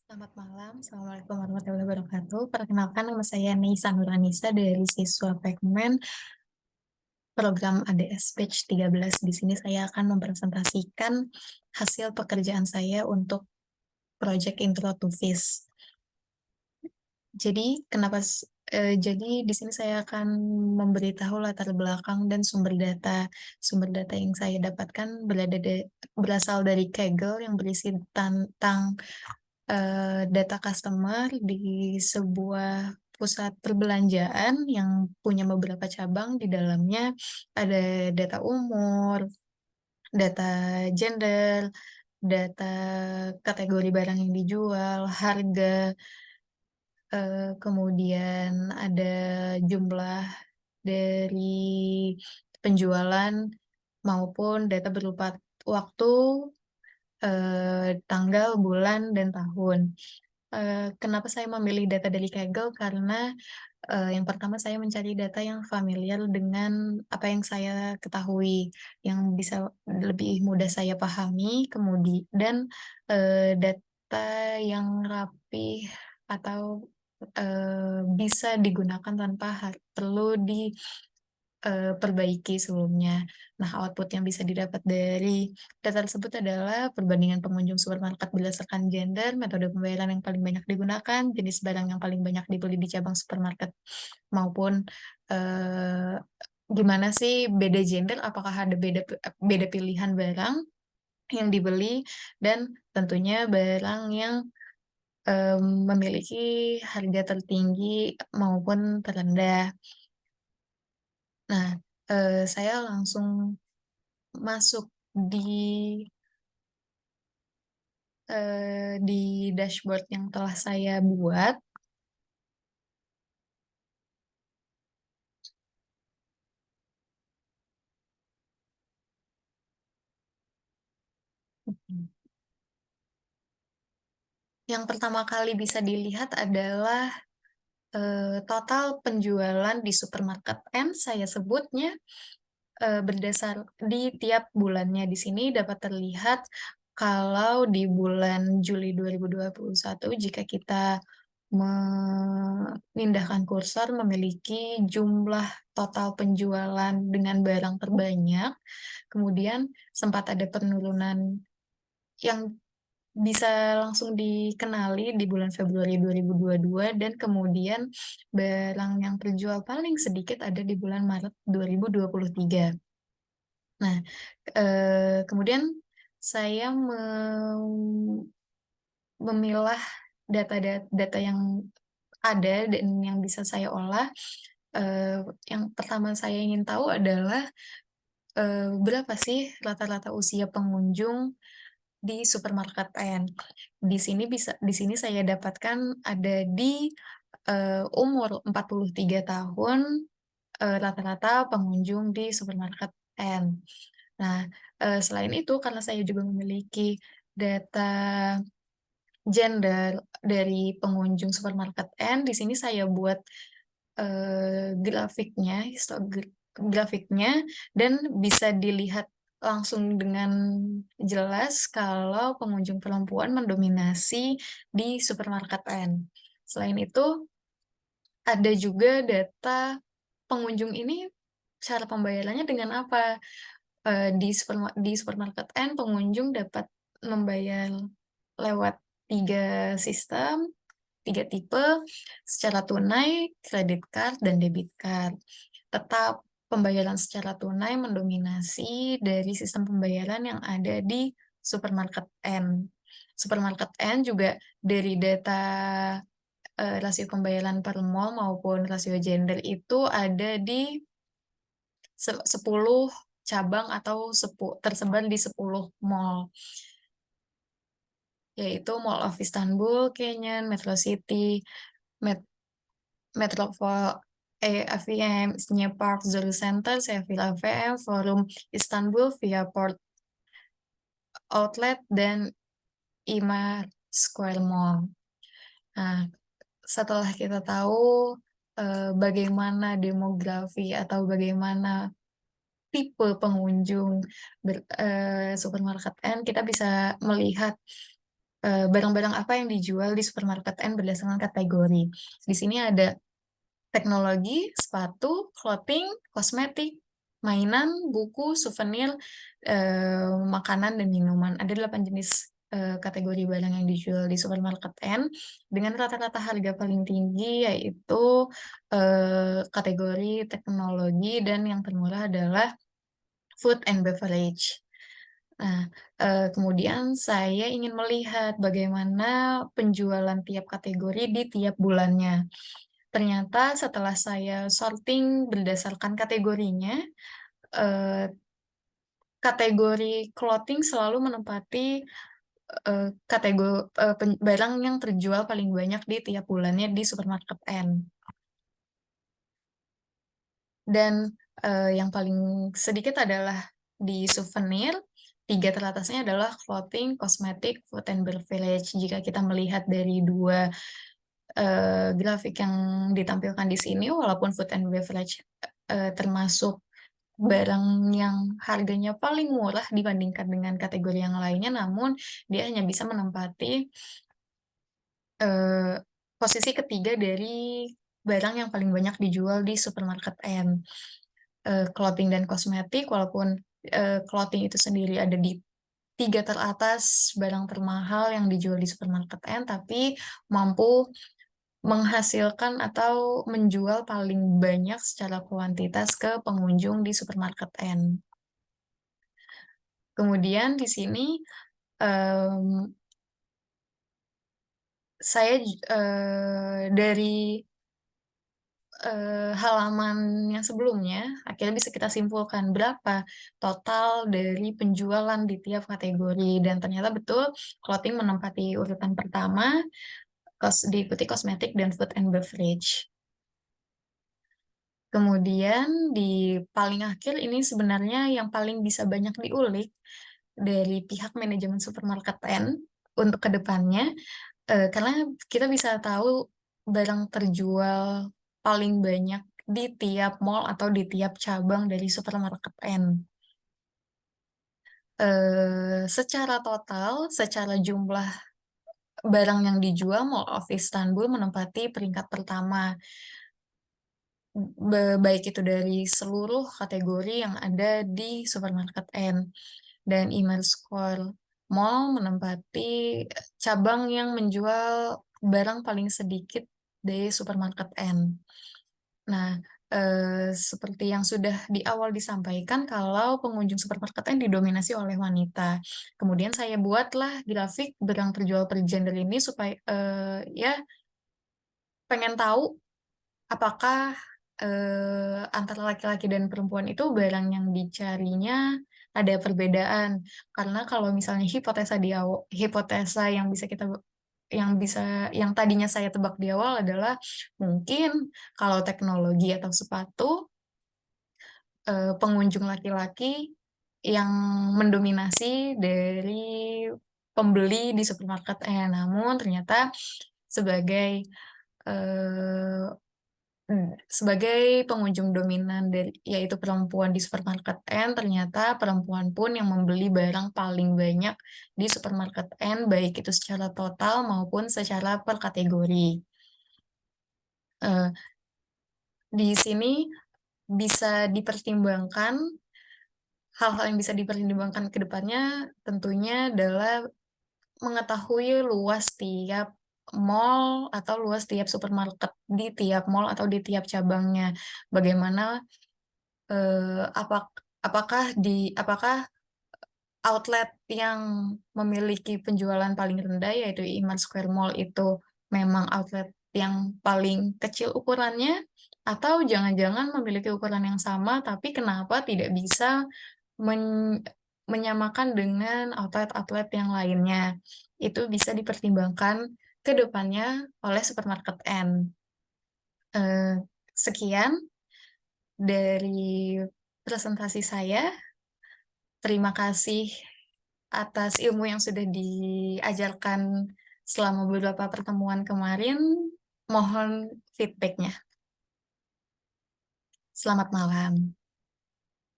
Selamat malam, Assalamualaikum warahmatullahi wabarakatuh. Perkenalkan, nama saya Neisa Nuranisa dari siswa Pekmen program ADS Batch 13. Di sini saya akan mempresentasikan hasil pekerjaan saya untuk Project Intro to FIS. Jadi di sini saya akan memberitahu latar belakang dan sumber data. Sumber data yang saya dapatkan berasal dari Kaggle yang berisi tentang data customer di sebuah pusat perbelanjaan yang punya beberapa cabang. Di dalamnya ada data umur, data gender, data kategori barang yang dijual, harga, kemudian ada jumlah dari penjualan maupun data berupa waktu, tanggal, bulan, dan tahun. Kenapa saya memilih data dari Kaggle? Karena yang pertama saya mencari data yang familiar dengan apa yang saya ketahui, yang bisa lebih mudah saya pahami, dan data yang rapih atau bisa digunakan tanpa perlu perbaiki sebelumnya. Nah, output yang bisa didapat dari data tersebut adalah perbandingan pengunjung supermarket berdasarkan gender, metode pembayaran yang paling banyak digunakan, jenis barang yang paling banyak dibeli di cabang supermarket, maupun eh, gimana sih beda gender, apakah ada beda pilihan barang yang dibeli, dan tentunya barang yang memiliki harga tertinggi maupun terendah. Nah, saya langsung masuk di dashboard yang telah saya buat. Yang pertama kali bisa dilihat adalah total penjualan di supermarket N, saya sebutnya, berdasar di tiap bulannya. Di sini dapat terlihat kalau di bulan Juli 2021, jika kita memindahkan kursor, memiliki jumlah total penjualan dengan barang terbanyak, kemudian sempat ada penurunan yang bisa langsung dikenali di bulan Februari 2022, dan kemudian barang yang terjual paling sedikit ada di bulan Maret 2023. Nah, kemudian saya memilah data yang ada dan yang bisa saya olah. Yang pertama saya ingin tahu adalah berapa sih rata-rata usia pengunjung di supermarket N. Di sini saya dapatkan ada di umur 43 tahun, rata-rata pengunjung di supermarket N. Nah, selain itu karena saya juga memiliki data gender dari pengunjung supermarket N, di sini saya buat grafiknya, dan bisa dilihat langsung dengan jelas kalau pengunjung perempuan mendominasi di supermarket N. Selain itu, ada juga data pengunjung ini cara pembayarannya dengan apa. Di supermarket N, pengunjung dapat membayar lewat 3 sistem, 3 tipe, secara tunai, kredit card, dan debit card. Tetap pembayaran secara tunai mendominasi dari sistem pembayaran yang ada di supermarket N. Supermarket N juga dari data rasio pembayaran per mall maupun rasio gender itu ada di 10 cabang atau tersebar di 10 mall, yaitu Mall of Istanbul, Canyon, Metro City, Met Metropol, AVM, Isnya Park, Zuru Center, Seville AVM, Forum Istanbul, Via Port Outlet, dan Ima Square Mall. Nah, setelah kita tahu bagaimana demografi atau bagaimana tipe pengunjung supermarket N, kita bisa melihat barang-barang apa yang dijual di supermarket N berdasarkan kategori. Di sini ada teknologi, sepatu, clothing, kosmetik, mainan, buku, souvenir, makanan, dan minuman. Ada 8 jenis, kategori barang yang dijual di supermarket N, dengan rata-rata harga paling tinggi yaitu, kategori teknologi, dan yang termurah adalah food and beverage. Nah, kemudian saya ingin melihat bagaimana penjualan tiap kategori di tiap bulannya. Ternyata setelah saya sorting berdasarkan kategorinya, eee, kategori clothing selalu menempati, barang yang terjual paling banyak di tiap bulannya di supermarket N. Dan, yang paling sedikit adalah di souvenir, 3 teratasnya adalah clothing, kosmetik, food and beverage. Jika kita melihat dari 2 grafik yang ditampilkan di sini, walaupun food and beverage, termasuk barang yang harganya paling murah dibandingkan dengan kategori yang lainnya, namun dia hanya bisa menempati, eee, posisi ketiga dari barang yang paling banyak dijual di supermarket N. Clothing dan kosmetik, walaupun, clothing itu sendiri ada di 3 teratas barang termahal yang dijual di supermarket N, tapi mampu menghasilkan atau menjual paling banyak secara kuantitas ke pengunjung di supermarket N. Kemudian di sini, mmm, dari, halaman yang sebelumnya, akhirnya bisa kita simpulkan berapa total dari penjualan di tiap kategori, dan ternyata betul clothing menempati urutan pertama, diikuti kosmetik dan food and beverage. Kemudian di paling akhir ini sebenarnya yang paling bisa banyak diulik dari pihak manajemen supermarket N untuk ke depannya, karena kita bisa tahu barang terjual paling banyak di tiap mall atau di tiap cabang dari supermarket N. Secara total, secara jumlah barang yang dijual, Mall of Istanbul menempati peringkat pertama. Baik itu dari seluruh kategori yang ada di supermarket N, dan Image Square Mall menempati cabang yang menjual barang paling sedikit dari supermarket N. Nah, seperti yang sudah di awal disampaikan kalau pengunjung supermarket N didominasi oleh wanita. Kemudian saya buatlah grafik barang terjual per gender ini supaya, ya pengen tahu apakah, antara laki-laki dan perempuan itu barang yang dicarinya ada perbedaan? Karena kalau misalnya hipotesa yang tadinya saya tebak di awal adalah mungkin kalau teknologi atau sepatu, pengunjung laki-laki yang mendominasi dari pembeli di supermarket namun ternyata sebagai, eee sebagai pengunjung dominan yaitu perempuan di supermarket N, ternyata perempuan pun yang membeli barang paling banyak di supermarket N, baik itu secara total maupun secara per kategori. Eee, di sini bisa dipertimbangkan, hal-hal yang bisa dipertimbangkan ke depannya tentunya adalah mengetahui luas tiap mall atau luas tiap supermarket di tiap mall atau di tiap cabangnya. Bagaimana Eee, apakah outlet yang memiliki penjualan paling rendah, yaitu Imart Square Mall itu memang outlet yang paling kecil ukurannya, atau jangan-jangan memiliki ukuran yang sama, tapi kenapa tidak bisa men menyamakan dengan outlet-outlet yang lainnya. Itu bisa dipertimbangkan ke depannya oleh supermarket N. Sekian dari presentasi saya. Terima kasih atas ilmu yang sudah diajarkan selama beberapa pertemuan kemarin. Mohon feedback-nya. Selamat malam.